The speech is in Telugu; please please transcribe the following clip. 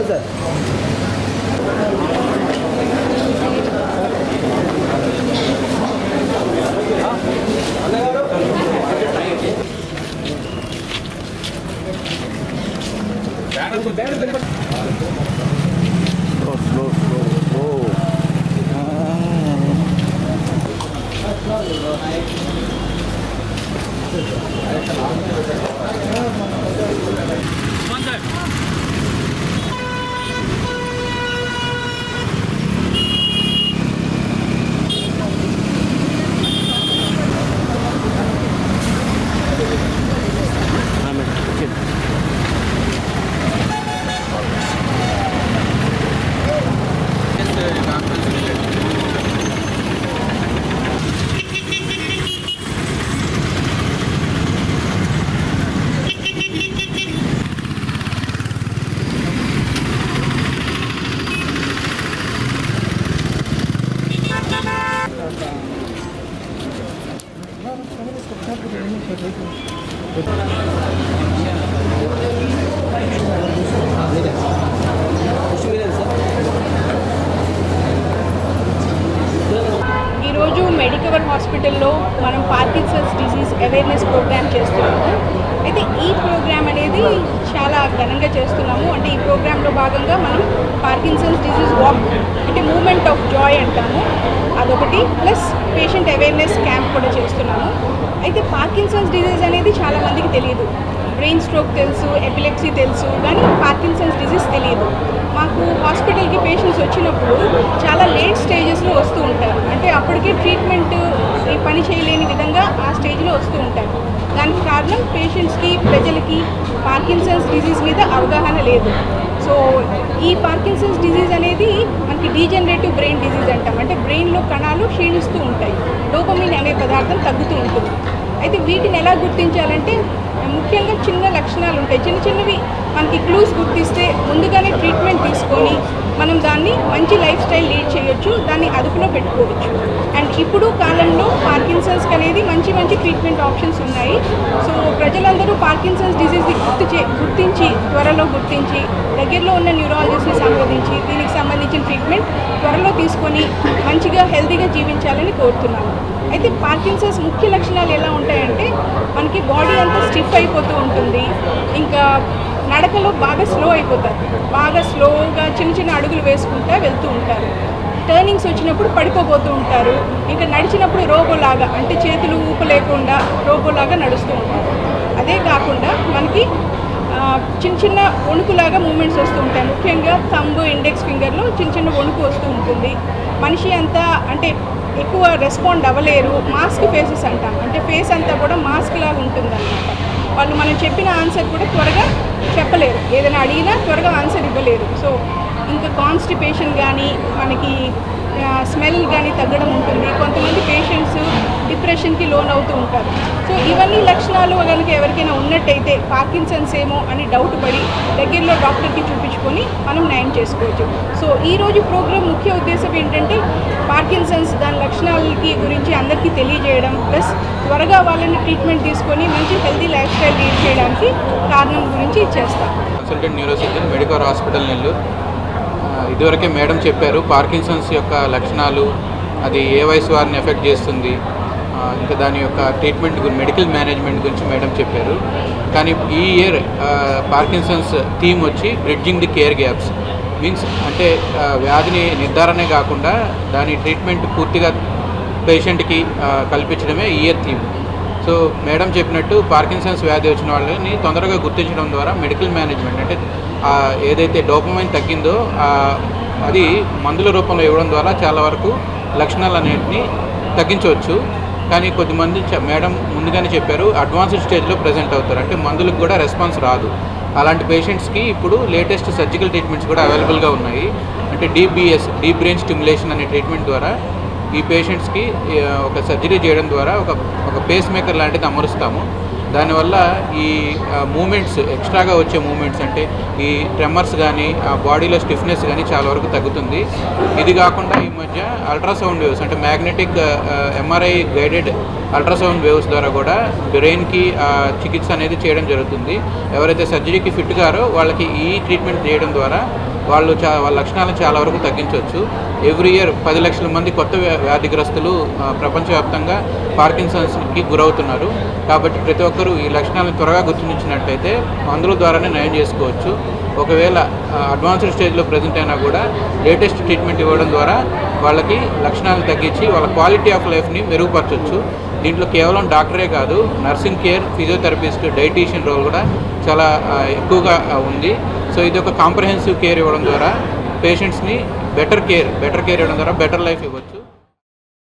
సార్. ఈరోజు మెడికవర్ హాస్పిటల్లో మనం పార్కిన్సన్స్ డిసీజ్ అవేర్నెస్ ప్రోగ్రామ్ చేస్తున్నాము. అయితే ఈ ప్రోగ్రామ్ అనేది చాలా ఘనంగా చేస్తున్నాము. అంటే ఈ ప్రోగ్రాంలో భాగంగా మనం పార్కిన్సన్స్ డిసీజ్ వాక్ అంటే మూమెంట్ ఆఫ్ జాయ్ అంటాము, అదొకటి, ప్లస్ పేషెంట్ అవేర్నెస్ క్యాంప్ కూడా చేస్తున్నాము. అయితే పార్కిన్సన్స్ డిసీజ్ అనేది చాలామందికి తెలియదు. బ్రెయిన్ స్ట్రోక్ తెలుసు, ఎపిలెప్సీ తెలుసు, కానీ పార్కిన్సన్స్ డిసీజ్ తెలియదు. మాకు హాస్పిటల్కి పేషెంట్స్ వచ్చినప్పుడు చాలా లేట్ స్టేజెస్లో వస్తూ ఉంటారు. అంటే అప్పటికే ట్రీట్మెంట్ పని చేయలేని విధంగా ఆ స్టేజ్లో వస్తూ ఉంటారు. దానికి కారణం పేషెంట్స్కి, ప్రజలకి పార్కిన్సన్స్ డిసీజ్ మీద అవగాహన లేదు. సో ఈ పార్కిన్సన్స్ డిసీజ్ అనేది మనకి డీజనరేటివ్ బ్రెయిన్ డిసీజ్ అంటాం. అంటే బ్రెయిన్లో కణాలు క్షీణిస్తూ ఉంటాయి, డోపమిన్ అనే పదార్థం తగ్గుతూ ఉంటుంది. అయితే వీటిని ఎలా గుర్తించాలంటే ముఖ్యంగా చిన్న లక్షణాలు ఉంటాయి, చిన్న చిన్నవి మనకి క్లూస్ గుర్తిస్తే ముందుగానే ట్రీట్మెంట్ తీసుకొని మనం దాన్ని మంచి లైఫ్ స్టైల్ లీడ్ చేయొచ్చు, దాన్ని అదుపులో పెట్టుకోవచ్చు. అండ్ ఇప్పుడు కాలంలో పార్కిన్సన్స్కి అనేది మంచి మంచి ట్రీట్మెంట్ ఆప్షన్స్ ఉన్నాయి. సో ప్రజలందరూ పార్కిన్సన్స్ డిసీజ్ని గుర్తించి త్వరలో గుర్తించి దగ్గరలో ఉన్న న్యూరాలజిస్ట్ని సంప్రదించి దీనికి సంబంధించిన ట్రీట్మెంట్ త్వరలో తీసుకొని మంచిగా హెల్తీగా జీవించాలని కోరుతున్నాను. అయితే పార్కిన్సన్స్ ముఖ్య లక్షణాలు ఎలా ఉంటాయంటే మనకి బాడీ అంతా స్టిఫ్ అయిపోతూ ఉంటుంది, ఇంకా నడకలో బాగా స్లో అయిపోతారు, బాగా స్లోగా చిన్న చిన్న అడుగులు వేసుకుంటూ వెళ్తూ ఉంటారు. టర్నింగ్స్ వచ్చినప్పుడు పడిపోతూ ఉంటారు, ఇంకా నడిచినప్పుడు రోబోలాగా అంటే చేతులు ఊపలేకుండా రోబోలాగా నడుస్తూ ఉంటారు. అదే కాకుండా మనకి చిన్న చిన్న వణుకులాగా మూమెంట్స్ వస్తూ ఉంటాయి. ముఖ్యంగా థంబ్, ఇండెక్స్ ఫింగర్లో చిన్న చిన్న వణుకు వస్తూ ఉంటుంది. మనిషి అంతా అంటే ఎక్కువ రెస్పాండ్ అవ్వలేరు. మాస్క్ ఫేసెస్ అంటాం, అంటే ఫేస్ అంతా కూడా మాస్క్ లాగా ఉంటుందన్నమాట. వాళ్ళు మనం చెప్పిన ఆన్సర్ కూడా త్వరగా చెప్పలేరు, ఏదైనా అడిగినా త్వరగా ఆన్సర్ ఇవ్వలేరు. సో ఇంకా కాన్స్టిపేషన్ కానీ మనకి స్మెల్ కానీ తగ్గడం ఉంటుంది. కొంతమంది పేషెంట్స్ డిప్రెషన్కి లోన్ అవుతూ ఉంటారు. సో ఇవన్నీ లక్షణాలు కనుక ఎవరికైనా ఉన్నట్టయితే పార్కిన్సన్స్ ఏమో అని డౌట్ పడి దగ్గరలో డాక్టర్కి చూపించుకొని మనం నయం చేసుకోవచ్చు. సో ఈరోజు ప్రోగ్రామ్ ముఖ్య ఉద్దేశం ఏంటంటే పార్కిన్సన్స్ దాని లక్షణాలకి గురించి అందరికీ తెలియజేయడం, ప్లస్ త్వరగా వాళ్ళని ట్రీట్మెంట్ తీసుకొని మంచి హెల్తీ లైఫ్ స్టైల్ లీడ్ చేయడానికి కారణం గురించి చేస్తాం. Consultant neurosurgeon Medicover hospital Nellore. ఇదివరకే మేడం చెప్పారు పార్కిన్సన్స్ యొక్క లక్షణాలు, అది ఏ వయసు వారిని ఎఫెక్ట్ చేస్తుంది, ఇంకా దాని యొక్క ట్రీట్మెంట్ మెడికల్ మేనేజ్మెంట్ గురించి మేడం చెప్పారు. కానీ ఈ ఇయర్ పార్కిన్సన్స్ థీమ్ వచ్చి bridging the care gaps. Means అంటే వ్యాధిని నిర్ధారణే కాకుండా దాని ట్రీట్మెంట్ పూర్తిగా పేషెంట్కి కల్పించడమే ఈ ఇయర్ థీమ్. సో మేడం చెప్పినట్టు పార్కిన్సన్స్ వ్యాధి వచ్చిన వాళ్ళని తొందరగా గుర్తించడం ద్వారా మెడికల్ మేనేజ్మెంట్ అంటే ఏదైతే డోపమైన్ తగ్గిందో అది మందుల రూపంలో ఇవ్వడం ద్వారా చాలా వరకు లక్షణాలు అనేటిని తగ్గించవచ్చు. కానీ కొద్దిమంది మేడం ముందుగానే చెప్పారు అడ్వాన్స్డ్ స్టేజ్లో ప్రజెంట్ అవుతారు, అంటే మందులకు కూడా రెస్పాన్స్ రాదు. అలాంటి పేషెంట్స్కి ఇప్పుడు లేటెస్ట్ సర్జికల్ ట్రీట్మెంట్స్ కూడా అవైలబుల్గా ఉన్నాయి. అంటే DBS, డీప్ బ్రెయిన్ స్టిమ్యులేషన్ అనే ట్రీట్మెంట్ ద్వారా ఈ పేషెంట్స్కి ఒక సర్జరీ చేయడం ద్వారా ఒక పేస్ మేకర్ లాంటిది అమరుస్తాము. దానివల్ల ఈ మూమెంట్స్ ఎక్స్ట్రాగా వచ్చే మూమెంట్స్ అంటే ఈ ట్రెమర్స్ కానీ ఆ బాడీలో స్టిఫ్నెస్ కానీ చాలా వరకు తగ్గుతుంది. ఇది కాకుండా ఈ మధ్య అల్ట్రాసౌండ్ వేవ్స్ అంటే magnetic MRI guided ultrasound waves ద్వారా కూడా బ్రెయిన్కి చికిత్స అనేది చేయడం జరుగుతుంది. ఎవరైతే సర్జరీకి ఫిట్ గారో వాళ్ళకి ఈ ట్రీట్మెంట్ చేయడం ద్వారా వాళ్ళ లక్షణాలను చాలా వరకు తగ్గించవచ్చు. ఎవ్రీ ఇయర్ 10 లక్షల మంది కొత్త వ్యాధిగ్రస్తులు ప్రపంచవ్యాప్తంగా పార్కిన్సన్స్కి గురవుతున్నారు. కాబట్టి ప్రతి ఒక్కరూ ఈ లక్షణాలను త్వరగా గుర్తించినట్లయితే మందుల ద్వారానే నయం చేసుకోవచ్చు. ఒకవేళ అడ్వాన్స్డ్ స్టేజ్లో ప్రజెంట్ అయినా కూడా లేటెస్ట్ ట్రీట్మెంట్ ఇవ్వడం ద్వారా వాళ్ళకి లక్షణాలను తగ్గించి వాళ్ళ క్వాలిటీ ఆఫ్ లైఫ్ని మెరుగుపరచవచ్చు. దీంట్లో కేవలం డాక్టరే కాదు, nursing care, physiotherapist, dietician role కూడా చాలా ఎక్కువగా ఉంది. సో ఇది ఒక కాంప్రహెన్సివ్ కేర్ ఇవ్వడం ద్వారా పేషెంట్స్ని బెటర్ కేర్ ఇవ్వడం ద్వారా బెటర్ లైఫ్ ఇవ్వచ్చు.